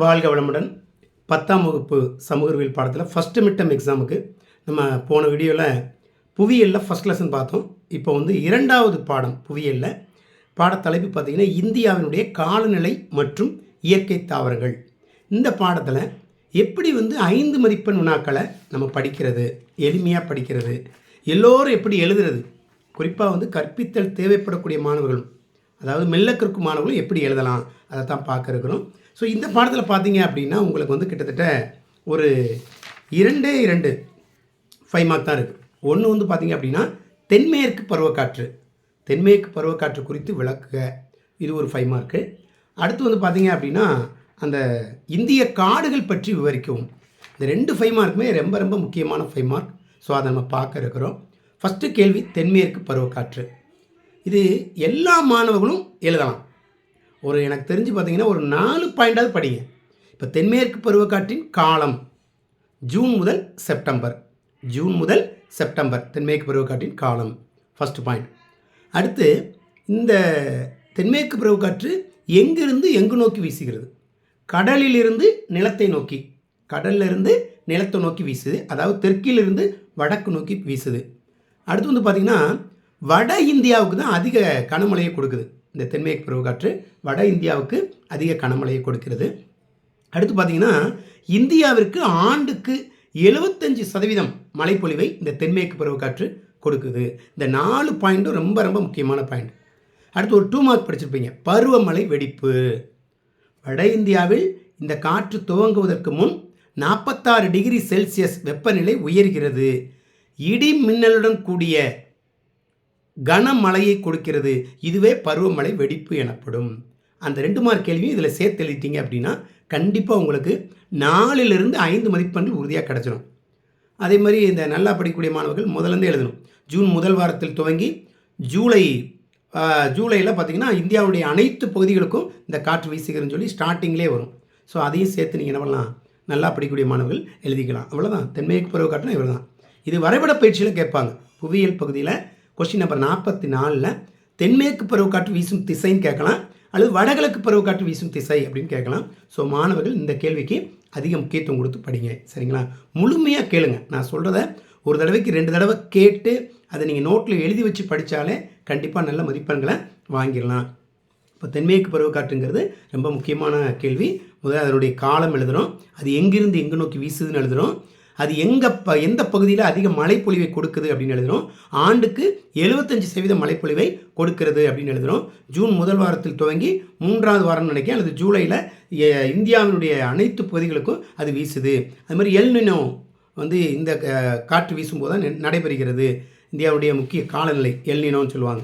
வாழ்க வளமுடன். 10ஆம் வகுப்பு சமூக அறிவியல் பாடத்தில் ஃபஸ்ட்டு மிட் டெர்ம் எக்ஸாமுக்கு நம்ம போன வீடியோவில் புவியியலில் ஃபஸ்ட் லெசன் பார்த்தோம். இப்போ வந்து 2வது பாடம் புவியியலில் பாடத்தலைப்பு பார்த்திங்கன்னா இந்தியாவினுடைய காலநிலை மற்றும் இயற்கை தாவரங்கள். இந்த பாடத்தில் எப்படி வந்து 5 மதிப்பெண் வினாக்களை நம்ம படிக்கிறது, எளிமையாக படிக்கிறது, எல்லோரும் எப்படி எழுதுறது, குறிப்பாக வந்து கற்பித்தல் தேவைப்படக்கூடிய மாணவர்களும், அதாவது மெல்ல கற்கும் மாணவர்களும் எப்படி எழுதலாம் அதை தான் பார்க்க இருக்கிறோம். ஸோ இந்த பாடத்தில் பார்த்தீங்க அப்படின்னா உங்களுக்கு வந்து கிட்டத்தட்ட ஒரு 2 5 மார்க் தான் இருக்குது. ஒன்று வந்து பார்த்திங்க அப்படின்னா தென்மேற்கு பருவக்காற்று, தென்மேற்கு பருவக்காற்று குறித்து விளக்குக, இது ஒரு 5 மார்க்கு. அடுத்து வந்து பார்த்திங்க அப்படின்னா அந்த இந்திய காடுகள் பற்றி விவரிக்கவும். இந்த 2 5 மார்க்குமே ரொம்ப ரொம்ப முக்கியமான 5 மார்க். ஸோ அதை நம்ம பார்க்க இருக்கிறோம். ஃபஸ்ட்டு கேள்வி தென்மேற்கு பருவக்காற்று. இது எல்லா மாணவர்களும் எழுதலாம். ஒரு எனக்கு தெரிஞ்சு பார்த்தீங்கன்னா ஒரு 4 பாயிண்டாவது படிங்க. இப்போ தென்மேற்கு பருவக்காற்றின் காலம் ஜூன் முதல் செப்டம்பர் தென்மேற்கு பருவக்காற்றின் காலம் ஃபஸ்ட்டு பாயிண்ட். அடுத்து இந்த தென்மேற்கு பருவக்காற்று எங்கிருந்து எங்கு நோக்கி வீசுகிறது? கடலிலிருந்து நிலத்தை நோக்கி, கடலிலிருந்து நிலத்தை நோக்கி வீசுது, அதாவது தெற்கிலிருந்து வடக்கு நோக்கி வீசுது. அடுத்து வந்து பார்த்திங்கன்னா வட இந்தியாவுக்கு தான் அதிக கனமழையை கொடுக்குது. இந்த தென்மேற்கு பருவக்காற்று வட இந்தியாவுக்கு அதிக கனமழையை கொடுக்கிறது. அடுத்து பார்த்திங்கன்னா இந்தியாவிற்கு ஆண்டுக்கு 75% மழைப்பொழிவை இந்த தென்மேற்கு பருவக்காற்று கொடுக்குது. இந்த 4 பாயிண்ட்டும் ரொம்ப ரொம்ப முக்கியமான பாயிண்ட். அடுத்து ஒரு 2 மார்க் படிச்சிருப்பீங்க, பருவமழை வெடிப்பு. வட இந்தியாவில் இந்த காற்று துவங்குவதற்கு முன் 46 டிகிரி செல்சியஸ் வெப்பநிலை உயர்கிறது. இடி மின்னலுடன் கூடிய கனமழையை கொடுக்கிறது. இதுவே பருவமழை வெடிப்பு எனப்படும். அந்த 2 மார்க் கேள்வியும் இதில் சேர்த்து எழுதிட்டீங்க அப்படின்னா கண்டிப்பாக உங்களுக்கு 4லிருந்து 5 மதிப்பெண்கள் உறுதியாக கிடச்சிடும். அதே மாதிரி இந்த நல்லா படிக்கக்கூடிய மாணவர்கள் முதலேருந்து எழுதணும். ஜூன் முதல் வாரத்தில் துவங்கி ஜூலையில் பார்த்திங்கன்னா இந்தியாவுடைய அனைத்து பகுதிகளுக்கும் இந்த காற்று வீசுகிறதுன்னு சொல்லி ஸ்டார்டிங்லேயே வரும். ஸோ அதையும் சேர்த்து நீங்கள் என்ன பண்ணலாம், நல்லா படிக்கக்கூடிய மாணவர்கள் எழுதிக்கலாம். அவ்வளோதான். தென்மேற்கு பருவக்காற்றுனா இவர் தான். இது வரைபட பயிற்சியில் கேட்பாங்க. புவியியல் பகுதியில் கொஸ்டின் நம்பர் 44ல் தென்மேற்கு பருவக்காற்று வீசும் திசைன்னு கேட்கலாம், அல்லது வடகிழக்கு பருவக்காற்று வீசும் திசை அப்படின்னு கேட்கலாம். ஸோ மாணவர்கள் இந்த கேள்விக்கு அதிக முக்கியத்துவம் கொடுத்து படிங்க, சரிங்களா? முழுமையாக கேளுங்க. நான் சொல்கிறத ஒரு தடவைக்கு 2 தடவை கேட்டு அதை நீங்கள் நோட்டில் எழுதி வச்சு படித்தாலே கண்டிப்பாக நல்ல மதிப்பெண்களை வாங்கிடலாம். இப்போ தென்மேற்கு பருவக்காற்றுங்கிறது ரொம்ப முக்கியமான கேள்வி. முதல்ல அதனுடைய காலம் எழுதுகிறோம், அது எங்கிருந்து எங்கே நோக்கி வீசுதுன்னு எழுதுகிறோம், அது எந்த பகுதியில் அதிக மழைப்பொழிவை கொடுக்குது அப்படின்னு எழுதுகிறோம், ஆண்டுக்கு 75% மழைப்பொழிவை கொடுக்கிறது அப்படின்னு எழுதுகிறோம். ஜூன் முதல் வாரத்தில் துவங்கி 3வது வாரம் நினைக்கிறேன், அல்லது ஜூலையில் இந்தியாவினுடைய அனைத்து பகுதிகளுக்கும் அது வீசுது. அது மாதிரி எல் நினோ வந்து இந்த காற்று வீசும்போது தான் நடைபெறுகிறது. இந்தியாவுடைய முக்கிய காலநிலை எல் நினோன்னு சொல்லுவாங்க.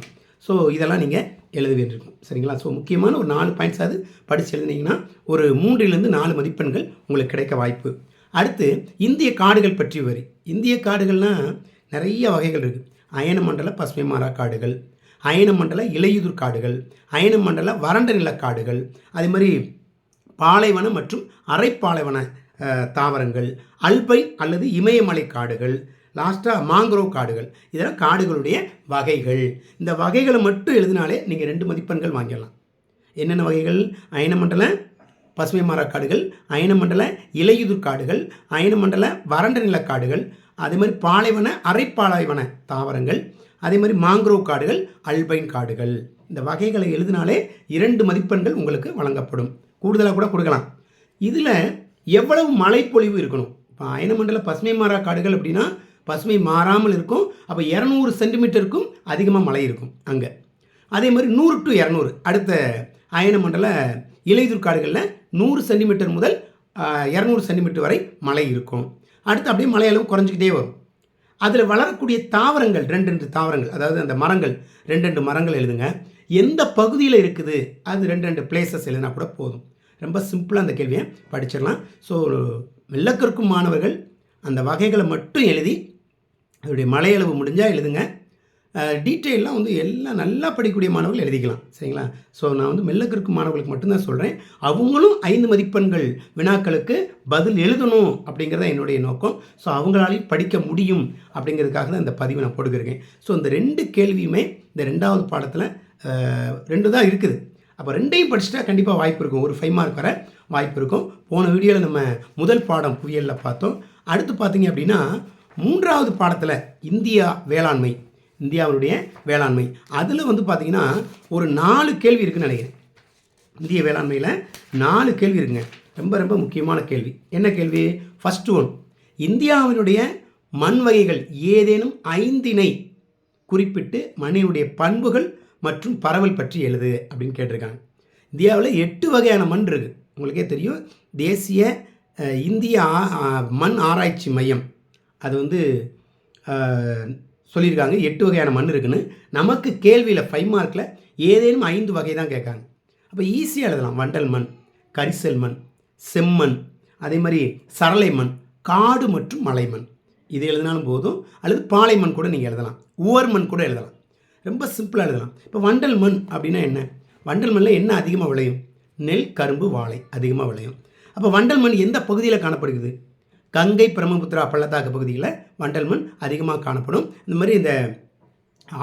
ஸோ இதெல்லாம் நீங்கள் எழுத வேண்டியிருக்கும், சரிங்களா? ஸோ முக்கியமான ஒரு 4 பாயிண்ட்ஸ் அது படித்து எழுதினீங்கன்னா ஒரு 3லிருந்து 4 மதிப்பெண்கள் உங்களுக்கு கிடைக்க வாய்ப்பு. அடுத்து இந்திய காடுகள் பற்றி வரி. இந்திய காடுகள்னால் நிறைய வகைகள் இருக்குது. அயன மண்டல பசுமை மாறா காடுகள், அயன மண்டல இலையுதிர் காடுகள், அயன மண்டல வறண்ட நில காடுகள், அதே மாதிரி பாலைவன மற்றும் அரைப்பாலைவன தாவரங்கள், அல்பைன் அல்லது இமயமலை காடுகள், லாஸ்ட்டாக மாங்க்ரோவ் காடுகள். இதெல்லாம் காடுகளுடைய வகைகள். இந்த வகைகளை மட்டும் எழுதினாலே நீங்கள் 2 மதிப்பெண்கள் வாங்கிடலாம். என்னென்ன வகைகள்? அயன மண்டல பசுமை மாறா காடுகள், அயன மண்டல இலையுதிர் காடுகள், அயன மண்டல வறண்ட நில காடுகள், அதே மாதிரி பாலைவன அரைப்பாலைவன தாவரங்கள், அதே மாதிரி மாங்க்ரோவ் காடுகள், அல்பைன் காடுகள். இந்த வகைகளை எழுதினாலே 2 மதிப்பெண்கள் உங்களுக்கு வழங்கப்படும். கூடுதலாக கூட கொடுக்கலாம். இதில் எவ்வளவு மழைப்பொழிவு இருக்கணும்? இப்போ அயன மண்டல பசுமை மாறா காடுகள் அப்படின்னா பசுமை மாறாமல் இருக்கும். அப்போ 200 சென்டிமீட்டருக்கும் அதிகமாக மழை இருக்கும் அங்கே. அதே மாதிரி 100 to 200. அடுத்த அயன மண்டல இலையுதிர் காடுகளில் 100 சென்டிமீட்டர் முதல் 200 சென்டிமீட்டர் வரை மழை இருக்கும். அடுத்து அப்படியே மழை அளவு குறைஞ்சிக்கிட்டே வரும். அதில் வளரக்கூடிய தாவரங்கள் 2 தாவரங்கள், அதாவது அந்த மரங்கள் 2 மரங்கள் எழுதுங்க. எந்த பகுதியில் இருக்குது அது 2 பிளேசஸ் எழுதினா கூட போதும். ரொம்ப சிம்பிளாக அந்த கேள்வியை படிச்சிடலாம். ஸோ மெல்ல கற்கும் மாணவர்கள் அந்த வகைகளை மட்டும் எழுதி அதோடைய மழையளவு முடிஞ்சால் எழுதுங்க. டீட்டெயிலாம் வந்து எல்லாம் நல்லா படிக்கக்கூடிய மாணவர்கள் எழுதிக்கலாம், சரிங்களா? ஸோ நான் வந்து மெல்ல கற்கும் மாணவர்களுக்கு மட்டும்தான் சொல்கிறேன். அவங்களும் 5 மதிப்பெண்கள் வினாக்களுக்கு பதில் எழுதணும் அப்படிங்கிறத என்னுடைய நோக்கம். ஸோ அவங்களாலையும் படிக்க முடியும் அப்படிங்கிறதுக்காக தான் இந்த பதிவை நான் போட்டுக்கிறேன். ஸோ இந்த 2 கேள்வியுமே இந்த 2வது பாடத்தில் 2 தான் இருக்குது. அப்போ 2ஐயும் படிச்சுட்டா கண்டிப்பாக வாய்ப்பு இருக்கும். ஒரு 5 மார்க் வர வாய்ப்பு இருக்கும். போன வீடியோவில் நம்ம முதல் பாடம் புவியியலில் பார்த்தோம். அடுத்து பார்த்தீங்க அப்படின்னா 3வது பாடத்தில் இந்தியாவுடைய வேளாண்மை அதில் வந்து பார்த்தீங்கன்னா ஒரு 4 கேள்வி இருக்குன்னு நினைக்கிறேன். இந்திய வேளாண்மையில் 4 கேள்வி இருக்குங்க. ரொம்ப ரொம்ப முக்கியமான கேள்வி. என்ன கேள்வி? ஃபர்ஸ்ட் ஒன், இந்தியாவினுடைய மண் வகைகள் ஏதேனும் 5 குறிப்பிட்டு மண்ணினுடைய பண்புகள் மற்றும் பரவல் பற்றி எழுது அப்படின்னு கேட்டிருக்காங்க. இந்தியாவில் 8 வகையான மண் இருக்குது. உங்களுக்கே தெரியும். தேசிய இந்திய மண் ஆராய்ச்சி மையம் அது வந்து சொல்லியிருக்காங்க 8 வகையான மண் இருக்குன்னு. நமக்கு கேள்வியில் 5 மார்க்கில் ஏதேனும் 5 வகை தான் கேட்காங்க. அப்போ ஈஸியாக எழுதலாம். வண்டல் மண், கரிசல் மண், செம்மண், அதே மாதிரி சரளை மண், காடு மற்றும் மலைமண். இது எழுதினாலும் போதும். அல்லது பாலை மண் கூட நீங்கள் எழுதலாம். உவர் மண் கூட எழுதலாம். ரொம்ப சிம்பிளாக எழுதலாம். இப்போ வண்டல் மண் அப்படின்னா என்ன? வண்டல் மண்ணில் என்ன அதிகமாக விளையும்? நெல், கரும்பு, வாழை அதிகமாக விளையும். அப்போ வண்டல் மண் எந்த பகுதியில் காணப்படுகிறது? கங்கை, பிரம்மபுத்திரா பள்ளத்தாக்கு பகுதியில் வண்டல் மண் அதிகமாக காணப்படும். இந்த மாதிரி இந்த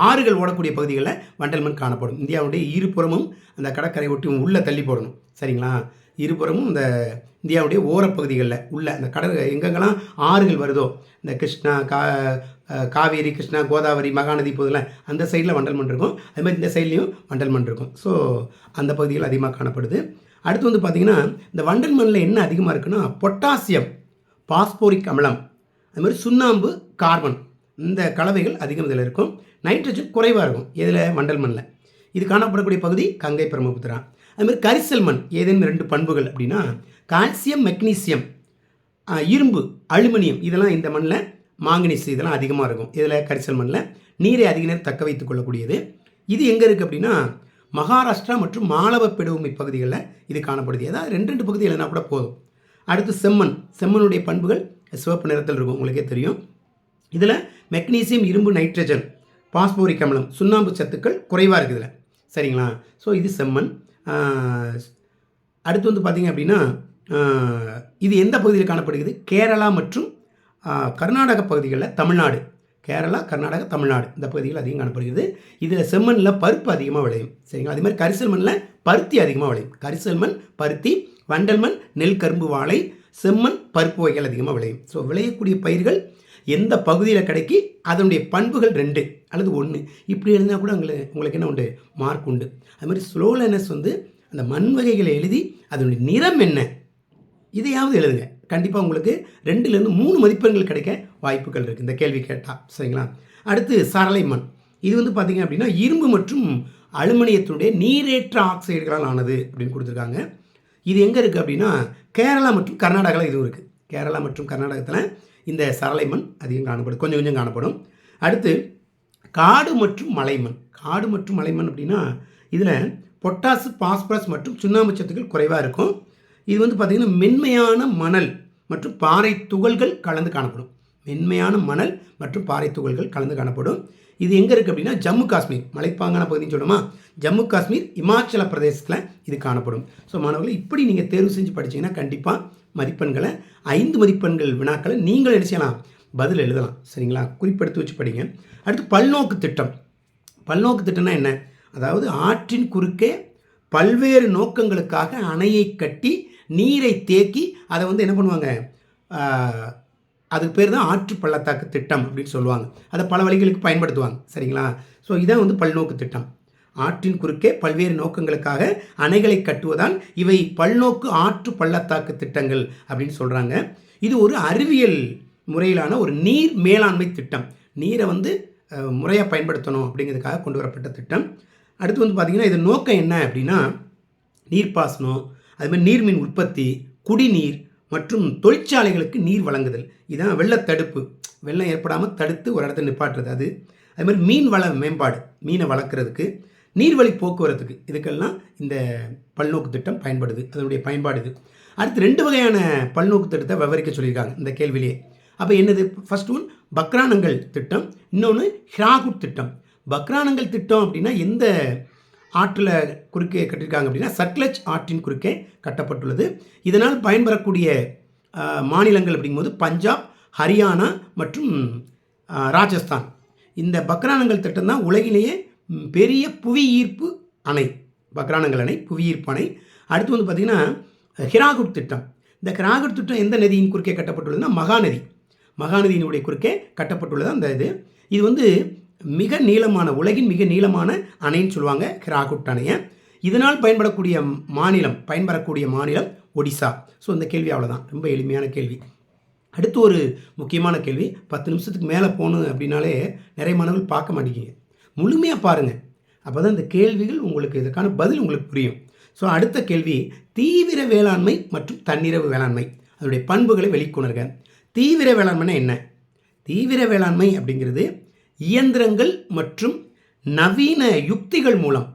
ஆறுகள் ஓடக்கூடிய பகுதிகளில் வண்டல் மண் காணப்படும். இந்தியாவுடைய இருபுறமும் அந்த கடற்கரை ஒட்டி உள்ளே தள்ளி போடணும். சரிங்களா? இருபுறமும் இந்த இந்தியாவுடைய ஓரப்பகுதிகளில் உள்ள அந்த எங்கெங்கெல்லாம் ஆறுகள் வருதோ, இந்த கிருஷ்ணா, காவேரி, கிருஷ்ணா, கோதாவரி, மகாநதி போதில் அந்த சைடில் வண்டல் மண் இருக்கும். அது மாதிரி இந்த சைட்லேயும் வண்டல் மண் இருக்கும். ஸோ அந்த பகுதிகள் அதிகமாக காணப்படுது. அடுத்து வந்து பார்த்திங்கன்னா இந்த வண்டல் மண்ணில் என்ன அதிகமாக இருக்குன்னா பொட்டாசியம், பாஸ்போரிக் அமிலம், அது மாதிரி சுண்ணாம்பு, கார்பன் இந்த கலவைகள் அதிகம் இதில் இருக்கும். நைட்ரஜன் குறைவாக இருக்கும். இதில் வண்டல் மண்ணில் இது காணப்படக்கூடிய பகுதி கங்கை, பிரம்மபுத்திரா. அதுமாதிரி கரிசல் மண் ஏதேனும் 2 பண்புகள் அப்படின்னா கால்சியம், மெக்னீசியம், இரும்பு, அலுமினியம் இதெல்லாம் இந்த மண்ணில், மாங்கனீஸ் இதெல்லாம் அதிகமாக இருக்கும். இதில் கரிசல் மண்ணில் நீரை அதிக நேரம் தக்க வைத்துக் கொள்ளக்கூடியது. இது எங்கே இருக்குது அப்படின்னா மகாராஷ்டிரா மற்றும் மாலவ பீடபூமி பகுதிகளில் இது காணப்படுது. ஏதாவது 2 பகுதி எழுதினா கூட போதும். அடுத்து செம்மண். செம்மண்ணுடைய பண்புகள் சிவப்பு நிறத்தில் இருக்கும். உங்களுக்கே தெரியும். இதில் மெக்னீசியம், இரும்பு, நைட்ரஜன், பாஸ்போரிக் அமிலம், சுண்ணாம்பு சத்துக்கள் குறைவாக இருக்குது இதில். சரிங்களா? ஸோ இது செம்மண். அடுத்து வந்து பார்த்திங்க அப்படின்னா இது எந்த பகுதியில் காணப்படுகிறது? கேரளா மற்றும் கர்நாடக பகுதிகளில், தமிழ்நாடு, கேரளா, கர்நாடகா, தமிழ்நாடு இந்த பகுதிகள் அதிகம் காணப்படுகிறது. இதில் செம்மண்ணில் பருப்பு அதிகமாக விளையும். சரிங்களா? அதே மாதிரி கரிசல் மண்ணில் பருத்தி அதிகமாக விளையும். கரிசல் மண் பருத்தி, வண்டல் மண் நெல், கரும்பு, வாழை, செம்மண் பருப்பு வகைகள் அதிகமாக விளையும். ஸோ விளையக்கூடிய பயிர்கள் எந்த பகுதியில் கிடைக்கி அதனுடைய பண்புகள் 2 அல்லது 1 இப்படி எழுதினா கூட உங்களுக்கு என்ன உண்டு? மார்க் உண்டு. அது மாதிரி ஸ்லோ லேர்னர்ஸ் வந்து அந்த மண் வகைகளை எழுதி அதனுடைய நிறம் என்ன இதையாவது எழுதுங்க. கண்டிப்பாக உங்களுக்கு 2லேருந்து 3 மதிப்பெண்கள் கிடைக்க வாய்ப்புகள் இருக்குது இந்த கேள்வி கேட்டால். சரிங்களா? அடுத்து சரளை மண். இது வந்து பார்த்திங்க அப்படின்னா இரும்பு மற்றும் அலுமினியத்தினுடைய நீரேற்ற ஆக்சைடுகளால் ஆனது அப்படின்னு கொடுத்துருக்காங்க. இது எங்கே இருக்குது அப்படின்னா கேரளா மற்றும் கர்நாடகாவில் இதுவும் இருக்குது. கேரளா மற்றும் கர்நாடகத்தில் இந்த சரளை மண் அதிகம் காணப்படும். கொஞ்சம் கொஞ்சம் காணப்படும். அடுத்து காடு மற்றும் மலைமண். காடு மற்றும் மலைமண் அப்படின்னா இதில் பொட்டாசு, பாஸ்பரஸ் மற்றும் சுண்ணாம்பு சத்துக்கள் குறைவாக இருக்கும். இது வந்து பார்த்திங்கன்னா மென்மையான மணல் மற்றும் பாறை துகள்கள் கலந்து காணப்படும். மென்மையான மணல் மற்றும் பாறை துகள்கள் கலந்து காணப்படும். இது எங்கே இருக்குது அப்படின்னா ஜம்மு காஷ்மீர், மலைப்பாங்கான பகுதின்னு சொல்லுமா, ஜம்மு காஷ்மீர், இமாச்சல பிரதேசத்தில் இது காணப்படும். ஸோ மாணவர்கள் இப்படி நீங்கள் தேர்வு செஞ்சு படித்தீங்கன்னா கண்டிப்பாக மதிப்பெண்களை 5 மதிப்பெண்கள் வினாக்களை நீங்கள் என்ன செய்யலாம்? பதில் எழுதலாம். சரிங்களா? குறிப்பெடுத்து வச்சு படிங்க. அடுத்து பல்நோக்கு திட்டம். பல்நோக்கு திட்டம்னா என்ன? அதாவது ஆற்றின் குறுக்கே பல்வேறு நோக்கங்களுக்காக அணையை கட்டி நீரை தேக்கி அதை வந்து என்ன பண்ணுவாங்க? அதுக்கு பேர் தான் ஆற்று பள்ளத்தாக்கு திட்டம் அப்படின்னு சொல்லுவாங்க. அதை பல வழிகளுக்கு பயன்படுத்துவாங்க. சரிங்களா? ஸோ இதான் வந்து பல்நோக்கு திட்டம். ஆற்றின் குறுக்கே பல்வேறு நோக்கங்களுக்காக அணைகளை கட்டுவதால் இவை பல்நோக்கு ஆற்று பள்ளத்தாக்கு திட்டங்கள் அப்படின்னு சொல்கிறாங்க. இது ஒரு அறிவியல் முறையிலான ஒரு நீர் மேலாண்மை திட்டம். நீரை வந்து முறையாக பயன்படுத்தணும் அப்படிங்கிறதுக்காக கொண்டு வரப்பட்ட திட்டம். அடுத்து வந்து பார்த்திங்கன்னா இது நோக்கம் என்ன அப்படின்னா நீர்ப்பாசனம், அதுமாதிரி நீர்மின் உற்பத்தி, குடிநீர் மற்றும் தொழிற்சாலைகளுக்கு நீர் வழங்குதல். இதுதான் வெள்ளத்தடுப்பு. வெள்ளம் ஏற்படாமல் தடுத்து ஒரு இடத்துல நிப்பாட்டுறது. அதுமாதிரி மீன் வள மேம்பாடு, மீனை வளர்க்குறதுக்கு, நீர்வழி போக்குவரத்துக்கு, இதுக்கெல்லாம் இந்த பல்நோக்கு திட்டம் பயன்படுது. அதனுடைய பயன்பாடு இது. அடுத்து 2 வகையான பல்நோக்கு திட்டத்தை விவரிக்க சொல்லியிருக்காங்க இந்த கேள்வியிலேயே. அப்போ என்னது? ஃபர்ஸ்ட் ஒன் பக்ரானங்கல் திட்டம், இன்னொன்று ஹிராகுட் திட்டம். பக்ரானங்கல் திட்டம் அப்படின்னா எந்த ஆற்றில் குறுக்கே கட்டியிருக்காங்க அப்படின்னா சட்லஜ் ஆற்றின் குறுக்கே கட்டப்பட்டுள்ளது. இதனால் பயன்பெறக்கூடிய மாநிலங்கள் அப்படிங்கும்போது பஞ்சாப், ஹரியானா மற்றும் ராஜஸ்தான். இந்த பக்ரானங்கல் திட்டம் தான் உலகிலேயே பெரிய புவி ஈர்ப்பு அணை. பக்ரானங்கல் அணை புவி ஈர்ப்பு அணை. அடுத்து வந்து பார்த்திங்கன்னா ஹிராகுட் திட்டம். இந்த ஹிராகுட் திட்டம் எந்த நதியின் குறுக்கே கட்டப்பட்டுள்ளதுன்னா மகாநதி. மகாநதியினுடைய குறுக்கே கட்டப்பட்டுள்ளது அந்த இது. இது வந்து மிக நீளமான, உலகின் மிக நீளமான அணைன்னு சொல்லுவாங்க ஹிராகுட் அணையை. இதனால் பயன்பெறக்கூடிய மாநிலம் ஒடிசா. ஸோ இந்த கேள்வி அவ்வளோதான், ரொம்ப எளிமையான கேள்வி. அடுத்து ஒரு முக்கியமான கேள்வி. 10 நிமிஷத்துக்கு மேலே போகணும் அப்படின்னாலே நிறைய மாணவர்கள் பார்க்க மாட்டேங்கிங்க. முழுமையாக பாருங்கள், அப்போ தான் இந்த கேள்விகள் உங்களுக்கு, இதற்கான பதில் உங்களுக்கு புரியும். ஸோ அடுத்த கேள்வி, தீவிர வேளாண்மை மற்றும் தன்னிறைவு வேளாண்மை அதனுடைய பண்புகளை வெளிக்கொணர்க. தீவிர வேளாண்மைனா என்ன? தீவிர வேளாண்மை அப்படிங்கிறது இயந்திரங்கள் மற்றும் நவீன யுக்திகள் மூலம்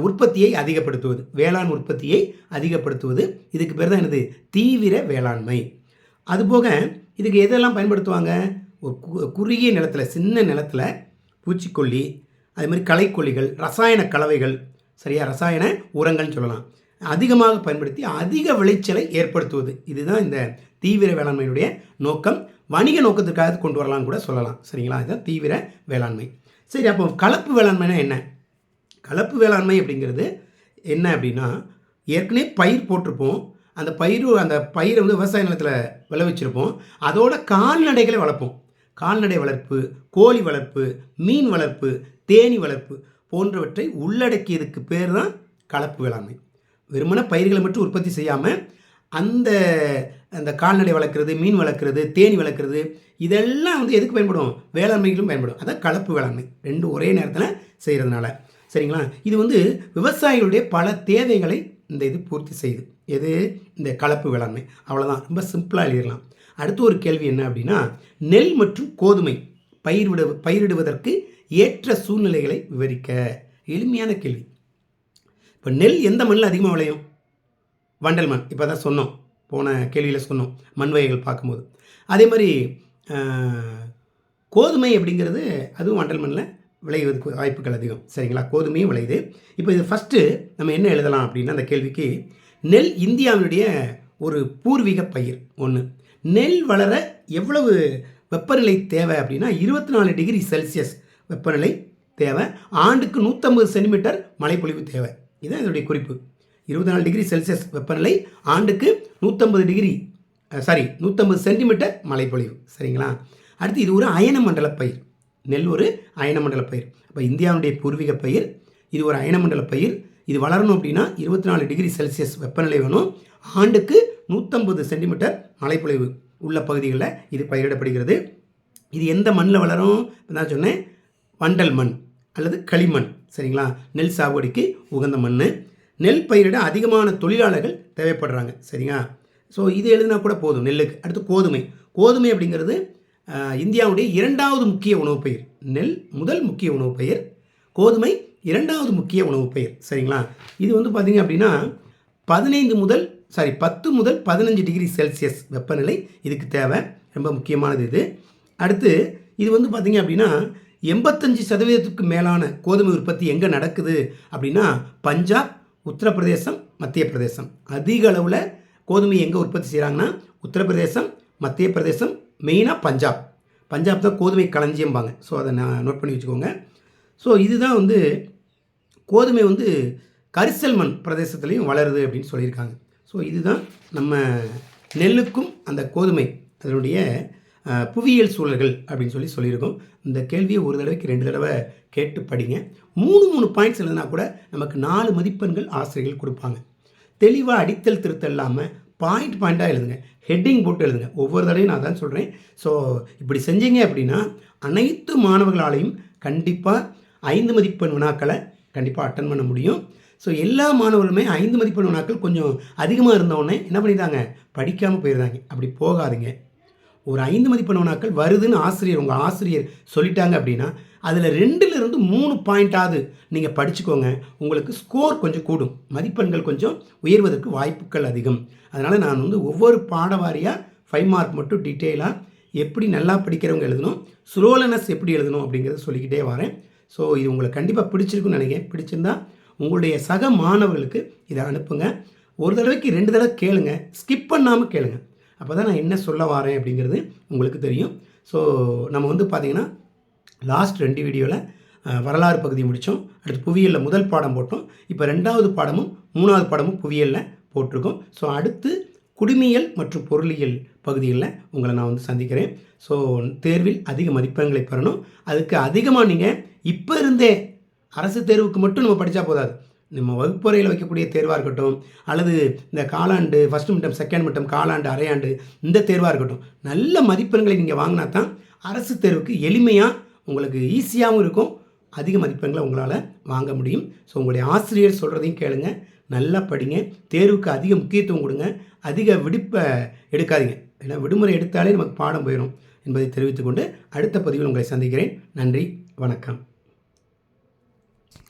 உற்பத்தியை அதிகப்படுத்துவது, வேளாண் உற்பத்தியை அதிகப்படுத்துவது. இதுக்கு பேர் தான் என்னது? தீவிர வேளாண்மை. அதுபோக இதுக்கு எதெல்லாம் பயன்படுத்துவாங்க? ஒரு குறுகிய நிலத்தில், சின்ன நிலத்தில் பூச்சிக்கொல்லி, அது மாதிரி களைக்கொல்லிகள், ரசாயன கலவைகள், சரியா, ரசாயன உரங்கள்னு சொல்லலாம், அதிகமாக பயன்படுத்தி அதிக விளைச்சலை ஏற்படுத்துவது. இதுதான் இந்த தீவிர வேளாண்மையினுடைய நோக்கம். வணிக நோக்கத்திற்காக கொண்டு வரலாம்னு கூட சொல்லலாம். சரிங்களா? இதுதான் தீவிர வேளாண்மை. சரி, அப்போ கலப்பு வேளாண்மைனா என்ன? கலப்பு வேளாண்மை அப்படிங்கிறது என்ன அப்படின்னா, ஏற்கனவே பயிர் போட்டிருப்போம், அந்த பயிரை வந்து விவசாய நிலத்தில் விளைவிச்சிருப்போம், அதோட கால்நடைகளை வளர்ப்போம். கால்நடை வளர்ப்பு, கோழி வளர்ப்பு, மீன் வளர்ப்பு, தேனீ வளர்ப்பு போன்றவற்றை உள்ளடக்கியதுக்கு பேர் தான் கலப்பு வேளாண்மை. வெறுமனே பயிர்களை மட்டும் உற்பத்தி செய்யாமல் அந்த கால்நடை வளர்க்குறது, மீன் வளர்க்குறது, தேனி வளர்க்குறது, இதெல்லாம் வந்து எதுக்கு பயன்படும்? வேளாண்மைகளும் பயன்படும். அதான் கலப்பு வேளாண்மை, ரெண்டும் ஒரே நேரத்தில் செய்கிறதுனால. சரிங்களா? இது வந்து விவசாயிகளுடைய பல தேவைகளை இந்த இது பூர்த்தி செய்யுது. எது? இந்த கலப்பு வேளாண்மை. அவ்வளோதான், ரொம்ப சிம்பிளாக எழுதிடலாம். அடுத்த ஒரு கேள்வி என்ன அப்படின்னா, நெல் மற்றும் கோதுமை பயிரிடுவதற்கு ஏற்ற சூழ்நிலைகளை விவரிக்க. எளிமையான கேள்வி. இப்போ நெல் எந்த மண்ணில் அதிகமாக விளையும்? வண்டல் மண். இப்போ தான் சொன்னோம், போன கேள்வியில் சொன்னோம், மண் வகைகள் பார்க்கும்போது. அதே மாதிரி கோதுமை அப்படிங்கிறது அதுவும் வண்டல் மண்ணில் விளைவதற்கு வாய்ப்புகள் அதிகம். சரிங்களா? கோதுமையும் விளையுது. இப்போ இது ஃபஸ்ட்டு நம்ம என்ன எழுதலாம் அப்படின்னா, அந்த கேள்விக்கு, நெல் இந்தியாவினுடைய ஒரு பூர்வீக பயிர். ஒன்று, நெல் வளர எவ்வளவு வெப்பநிலை தேவை அப்படின்னா 24 டிகிரி செல்சியஸ் வெப்பநிலை தேவை. ஆண்டுக்கு 150 சென்டிமீட்டர் மழைப்பொழிவு தேவை. இதுதான் இதனுடைய குறிப்பு. 24 டிகிரி செல்சியஸ் வெப்பநிலை, ஆண்டுக்கு 150 சென்டிமீட்டர் மழைப்பொழிவு. சரிங்களா? அடுத்து, இது ஒரு அயன மண்டல பயிர். நெல் ஒரு அயன மண்டல பயிர். அப்போ இந்தியாவுடைய பூர்வீக பயிர், இது ஒரு அயன மண்டல பயிர். இது வளரணும் அப்படின்னா 24 டிகிரி செல்சியஸ் வெப்பநிலை வேணும், ஆண்டுக்கு 150 சென்டிமீட்டர் மழைப்பொழிவு உள்ள பகுதிகளில் இது பயிரிடப்படுகிறது. இது எந்த மண்ணில் வளரும்? நான் சொன்னேன், வண்டல் மண் அல்லது களிமண். சரிங்களா? நெல் சாகுபடிக்கு உகந்த மண். நெல் பயிரிட அதிகமான தொழிலாளர்கள் தேவைப்படுறாங்க. சரிங்களா? ஸோ இது எழுதினா கூட போதும் நெல்லுக்கு. அடுத்து கோதுமை அப்படிங்கிறது இந்தியாவுடைய 2வது முக்கிய உணவு பயிர். நெல் முதல் முக்கிய உணவு பயிர், கோதுமை 2வது முக்கிய உணவு பயிர். சரிங்களா? இது வந்து பார்த்திங்க அப்படின்னா 10 முதல் 15 டிகிரி செல்சியஸ் வெப்பநிலை இதுக்கு தேவை. ரொம்ப முக்கியமானது இது. அடுத்து, இது வந்து பார்த்திங்க அப்படின்னா 85% மேலான கோதுமை உற்பத்தி எங்கே நடக்குது அப்படின்னா பஞ்சாப், உத்தரப்பிரதேசம், மத்திய பிரதேசம். அதிக அளவில் கோதுமை எங்கே உற்பத்தி செய்கிறாங்கன்னா உத்தரப்பிரதேசம், மத்திய பிரதேசம், மெயினாக பஞ்சாப் தான் கோதுமை களஞ்சியம்பாங்க. ஸோ அதை நான் நோட் பண்ணி வச்சுக்கோங்க. ஸோ இதுதான் வந்து கோதுமை வந்து கரிசல் மண் பிரதேசத்துலேயும் வளருது அப்படின்னு சொல்லியிருக்காங்க. ஸோ இதுதான் நம்ம நெல்லுக்கும் அந்த கோதுமை அதனுடைய புவியியல் சூழல்கள் அப்படின்னு சொல்லியிருக்கோம். இந்த கேள்வியை ஒரு தடவைக்கு 2 தடவை கேட்டு படிங்க. 3 பாயிண்ட்ஸ் எழுதினா கூட நமக்கு 4 மதிப்பெண்கள் ஆசிரியர்கள் கொடுப்பாங்க. தெளிவாக அடித்தல் திருத்தல் இல்லாமல் பாயிண்டாக எழுதுங்க, ஹெட்டிங் போட்டு எழுதுங்க. ஒவ்வொரு தடவையும் நான் தான் சொல்கிறேன். ஸோ இப்படி செஞ்சீங்க அப்படின்னா அனைத்து மாணவர்களாலையும் கண்டிப்பாக 5 மதிப்பெண் வினாக்களை கண்டிப்பாக அட்டன் பண்ண முடியும். ஸோ எல்லா மாணவர்களுமே 5 மதிப்பெண் வினாக்கள் கொஞ்சம் அதிகமாக இருந்தவுடனே என்ன பண்ணிட்டாங்க? படிக்காமல் போயிருந்தாங்க. அப்படி போகாதுங்க. ஒரு 5 மதிப்பெண் வினாக்கள் வருதுன்னு உங்கள் ஆசிரியர் சொல்லிட்டாங்க அப்படின்னா அதில் 2லிருந்து 3 பாயிண்டாவது நீங்கள் படிச்சுக்கோங்க. உங்களுக்கு ஸ்கோர் கொஞ்சம் கூடும், மதிப்பெண்கள் கொஞ்சம் உயர்வதற்கு வாய்ப்புகள் அதிகம். அதனால் நான் வந்து ஒவ்வொரு பாடவாரியாக 5 மார்க் மட்டும் டீட்டெயிலாக எப்படி நல்லா படிக்கிறவங்க எழுதணும், ஸ்லோலனஸ் எப்படி எழுதணும் அப்படிங்கிறத சொல்லிக்கிட்டே வரேன். ஸோ இது உங்களுக்கு கண்டிப்பாக பிடிச்சிருக்குன்னு நினைக்கிறேன். பிடிச்சிருந்தா உங்களுடைய சக மாணவர்களுக்கு இதை அனுப்புங்க. ஒரு தடவைக்கு 2 தடவை கேளுங்க, ஸ்கிப் பண்ணாமல் கேளுங்க. அப்போ தான் நான் என்ன சொல்ல வரேன் அப்படிங்கிறது உங்களுக்கு தெரியும். ஸோ நம்ம வந்து பார்த்திங்கன்னா லாஸ்ட் 2 வீடியோவில் வரலாறு பகுதி முடித்தோம். அடுத்து புவியியலில் முதல் பாடம் போட்டோம். இப்போ 2வது பாடமும் 3வது பாடமும் புவியியலில் போட்டிருக்கோம். ஸோ அடுத்து குடிமியல் மற்றும் பொருளியல் பகுதிகளில் உங்களை நான் வந்து சந்திக்கிறேன். ஸோ தேர்வில் அதிக மதிப்பெண்களை பெறணும். அதுக்கு அதிகமாக நீங்கள் இப்போ இருந்தே அரசு தேர்வுக்கு மட்டும் நம்ம படித்தா போதாது. நம்ம வகுப்பறையில் வைக்கக்கூடிய தேர்வாக இருக்கட்டும், அல்லது இந்த காலாண்டு ஃபஸ்ட்டு மிட்டம், செகண்ட் மிட்டம், காலாண்டு, அரையாண்டு இந்த தேர்வாக இருக்கட்டும், நல்ல மதிப்பெண்களை நீங்கள் வாங்கினா தான் அரசு தேர்வுக்கு எளிமையாக உங்களுக்கு ஈஸியாகவும் இருக்கும், அதிக மதிப்பெண்களை உங்களால் வாங்க முடியும். ஸோ உங்களுடைய ஆசிரியர் சொல்கிறதையும் கேளுங்க, நல்லா படிங்க, தேர்வுக்கு அதிக முக்கியத்துவம் கொடுங்க, அதிக விடுப்பை எடுக்காதீங்க. ஏன்னா விடுமுறை எடுத்தாலே நமக்கு பாடம் போயிடும் என்பதை தெரிவித்துக்கொண்டு அடுத்த பதிவில் உங்களை சந்திக்கிறேன். நன்றி, வணக்கம்.